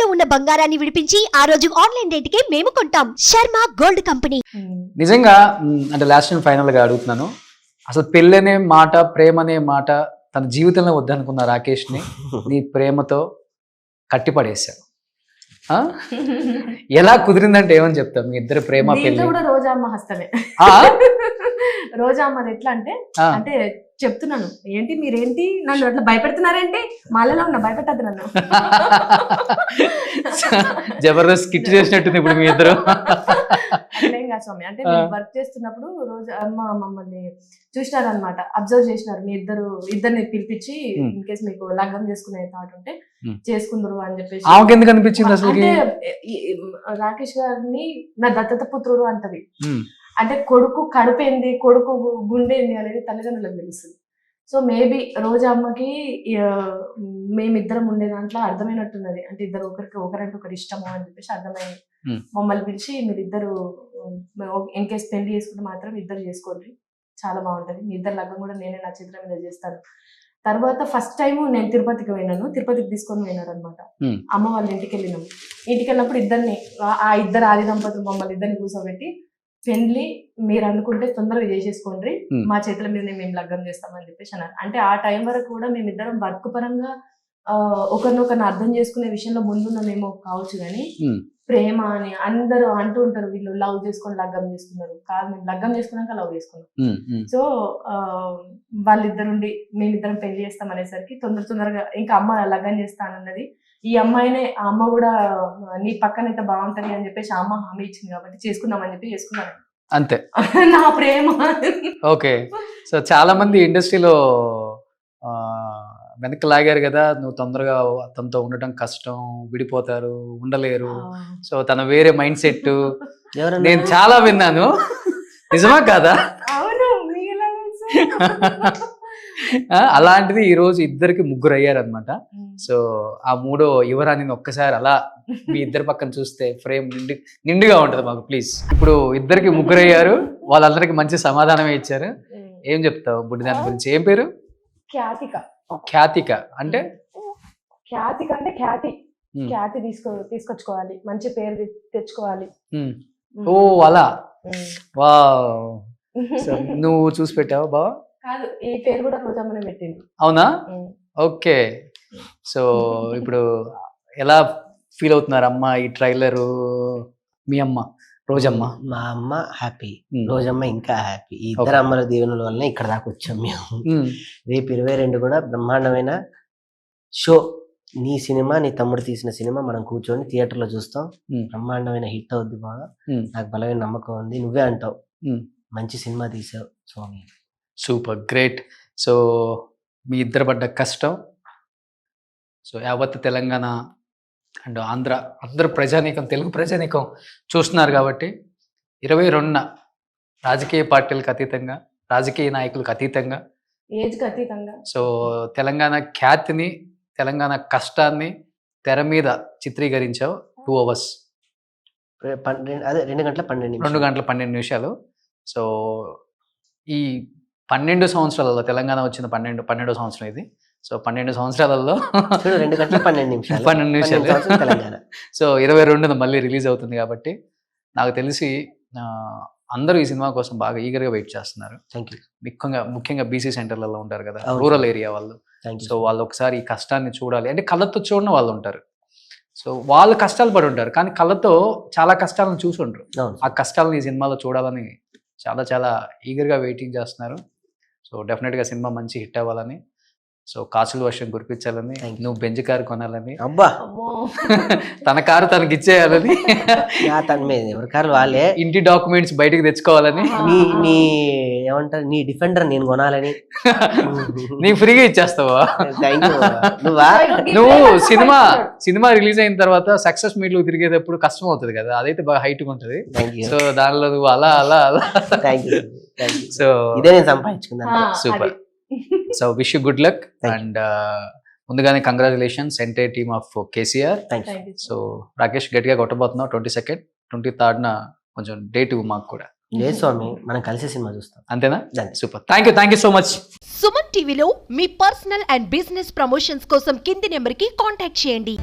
ఇంట్లో ఉన్న బంగారాన్ని విడిపించి ఆ రోజు ఆన్లైన్ రేటుకే మేము కొంటాం. Sharma gold company. నిజంగా అంటే లాస్ట్ అండ్ ఫైనల్ గా అడుగుతున్నాను, అసలు పెళ్ళనే మాట, ప్రేమ అనే మాట తన జీవితంలో వద్దనుకున్న రాకేష్ ని నీ ప్రేమతో కట్టిపడేశావు. ఎలా కుదిరిందంటే ఏమని చెప్తావు? మీ ఇద్దరు ప్రేమ పెళ్లి కూడా రోజామ్మ హస్తమే. రోజామ్మ ఎట్లా అంటే అంటే చెప్తున్నాను, ఏంటి మీరేంటి నన్ను అట్లా భయపెడుతున్నారేంటి? మాలలో ఉన్నా, భయపెట్టద్దు నన్ను. జబర్దస్త్ కిట్ చేసినట్టుంది ఇప్పుడు మీ ఇద్దరు. అట్లేం కాదు స్వామి, అంటే మేము వర్క్ చేస్తున్నప్పుడు రోజు అమ్మ మమ్మల్ని చూసినారనమాట, అబ్జర్వ్ చేసినారు. మీ ఇద్దరిని పిలిపించి ఇన్ కేస్ మీకు లగ్నం చేసుకునే థాట్ ఉంటే చేసుకుందరు అని చెప్పేసి. ఆమెకి ఎందుకు అనిపించింది అసలు? అంటే రాకేష్ గారిని నా దత్తత పుత్రుడు అంటది. అంటే కొడుకు కడుపేంది, కొడుకు గుండేంది అనేది తల్లిదండ్రులకు తెలుస్తుంది. సో మేబీ రోజా అమ్మకి మేమిద్దరం ఉండే దాంట్లో అర్థమైనట్టున్నది. అంటే ఇద్దరు ఒకరంటే ఒకరు ఇష్టము అని చెప్పేసి అర్థమైంది. మమ్మల్ని పిలిచి మీరిద్దరు ఇన్ కేస్ పెళ్లి చేసుకుంటే మాత్రం ఇద్దరు చేసుకోండి, చాలా బాగుంటది. మీ ఇద్దరు లగ్గం కూడా నేనే నా చిత్రం మీద చేస్తాను. తర్వాత ఫస్ట్ టైం నేను తిరుపతికి పోయినాను, తిరుపతికి తీసుకొని పోయినారు అనమాట. అమ్మ వాళ్ళ ఇంటికి వెళ్ళినాము. ఇంటికి వెళ్ళినప్పుడు ఆ ఇద్దరు ఆది దంపతులు మమ్మల్ని ఇద్దరిని కూర్చోబెట్టి, పెళ్లి మీరు అనుకుంటే తొందరగా చేసేసుకోండి, మా చేతుల మీదనే మేము లగ్గం చేస్తామని చెప్పేసి అన్నారు. అంటే ఆ టైం వరకు కూడా మేమిద్దరం వర్క్ పరంగా ఒకరినొకరిని అర్థం చేసుకునే విషయంలో ముందున్నామేమో కావచ్చు, కానీ ప్రేమ అని అందరూ అంటూ ఉంటారు, వీళ్ళు లవ్ చేసుకొని లగ్గం చేసుకున్నారు. కాదు, మేము లగ్గం చేసుకున్నాక లవ్ చేసుకున్నాం. సో వాళ్ళిద్దరుండి మేమిద్దరం పెళ్లి చేస్తాం అనేసరికి తొందరగా ఇంకా అమ్మ లగ్గం చేస్తానన్నది. ఈ అమ్మాయినే, ఆ అమ్మ కూడా నీ పక్కనైతే బాగుంటది అని చెప్పేసి ఆ అమ్మ హామీ ఇచ్చింది కాబట్టి చేసుకుందామని చెప్పి చేసుకున్నాను. అంతే నా ప్రేమ. ఓకే. సో చాలా మంది ఇండస్ట్రీలో వెనక్కి లాగారు కదా, నువ్వు తొందరగా తనతో ఉండటం కష్టం, విడిపోతారు, ఉండలేరు. సో తన వేరే మైండ్ సెట్ నేను చాలా విన్నాను. నిజమా కాదా? అవును. అలాంటిది ఈ రోజు ఇద్దరికి ముగ్గురు అయ్యారనమాట. సో ఆ మూడో యువరాణిని ఒక్కసారి అలా మీ ఇద్దరి పక్కన చూస్తే ఫ్రేమ్ నిండుగా ఉంటది మాకు, ప్లీజ్. ఇప్పుడు ఇద్దరికి ముగ్గురు అయ్యారు, వాళ్ళందరికి మంచి సమాధానమే ఇచ్చారు. ఏం చెప్తావు బుడ్డి దాని గురించి? ఏం పేరు? ఖ్యాతిక. ఖ్యాతిక అంటే? ఖ్యాతిక అంటే ఖ్యాతి తీసుకొచ్చుకోవాలి, మంచి పేరు తెచ్చుకోవాలి. ఓ అలా. వా, నువ్వు చూసి పెట్టావా బావా? కాదు, ఈ పేరు కూడా రోజమ్మనే పెట్టింది. అవునా? ఓకే. సో ఇప్పుడు ఎలా ఫీల్ అవుతున్నారు అమ్మ ఈ ట్రైలరు? మీ అమ్మ రోజమ్మ? మా అమ్మ హ్యాపీ, రోజమ్మ ఇంకా హ్యాపీ. ఈ ఇద్దరు అమ్మల దీవెనల వల్ల ఇక్కడ దాకా వచ్చాం మేము. రేపు 22 కూడా బ్రహ్మాండమైన షో. నీ సినిమా, నీ తమ్ముడు తీసిన సినిమా మనం కూర్చొని థియేటర్లో చూస్తాం. బ్రహ్మాండమైన హిట్ అవుద్ది బాగా, నాకు బలమైన నమ్మకం ఉంది. నువ్వే అంటావు మంచి సినిమా తీసావు స్వామి. Super, great. సో మీ ఇద్దరు పడ్డ కష్టం, సో యావత్ తెలంగాణ అండ్ ఆంధ్ర అందరు ప్రజానీకం, తెలుగు ప్రజానీకం చూస్తున్నారు కాబట్టి 22న రాజకీయ పార్టీలకు అతీతంగా, రాజకీయ నాయకులకు అతీతంగా, ఏజ్కి అతీతంగా, సో తెలంగాణ ఖ్యాతిని, తెలంగాణ కష్టాన్ని తెర మీద చిత్రీకరించావు. 2 hours, 2 గంటల 12 నిమిషాలు. సో ఈ 12 సంవత్సరాలలో తెలంగాణ వచ్చిన 12వ సంవత్సరం ఇది. సో 12 సంవత్సరాలలో 2 గంటల 12 నిమిషాలు తెలంగాణ. సో 22న మళ్ళీ రిలీజ్ అవుతుంది కాబట్టి నాకు తెలిసి అందరూ ఈ సినిమా కోసం బాగా ఈగర్గా వెయిట్ చేస్తున్నారు. ముఖ్యంగా బీసీ సెంటర్లలో ఉంటారు కదా, రూరల్ ఏరియా వాళ్ళు. సో వాళ్ళు ఒకసారి ఈ కష్టాన్ని చూడాలి అంటే కళ్ళతో చూడని వాళ్ళు ఉంటారు. సో వాళ్ళు కష్టాలు పడి ఉంటారు కానీ కళ్ళతో చాలా కష్టాలను చూసి ఉంటారు. ఆ కష్టాలను ఈ సినిమాలో చూడాలని చాలా ఈగర్గా వెయిటింగ్ చేస్తున్నారు. సో డెఫినెట్గా సినిమా మంచి హిట్ అవ్వాలని, సో కాసుల వర్షం కురిపించాలని, నువ్వు బెంజ్ కారు కొనాలని, అబ్బా తన కారు తనకి ఇచ్చేయాలని, ఎవరి కారు వాళ్ళే, ఇంటి డాక్యుమెంట్స్ బయటకు తెచ్చుకోవాలని, నీ ఏమంటారు నీ డిఫెండర్ నేను కొనాలని. నీ ఫ్రీగా ఇచ్చేస్తావా? నువ్వు సినిమా రిలీజ్ అయిన తర్వాత సక్సెస్ మీట్లు తిరిగేటప్పుడు కష్టం అవుతుంది కదా, అదైతే బాగా హైట్ ఉంటుంది. సో దానిలో నువ్వు అలా సో ఇదే నేను సంపాదించుకున్నాను. Super. So wish you good luck and ముందుగానే congratulations entire team of KCR. So Rakesh గట్టిగా కొట్టబోతున్నావు 22nd, 23rd కొంచెం డేట్ మాకు కూడా. లేదు స్వామి, మనం కలిసి సినిమా చూస్తాం. అంతేనా? Super, thank you so much. Suman టీవీలో మీ పర్సనల్ అండ్ బిజినెస్ ప్రమోషన్స్ కోసం కింది నెంబర్కి కాంటాక్ట్ చేయండి.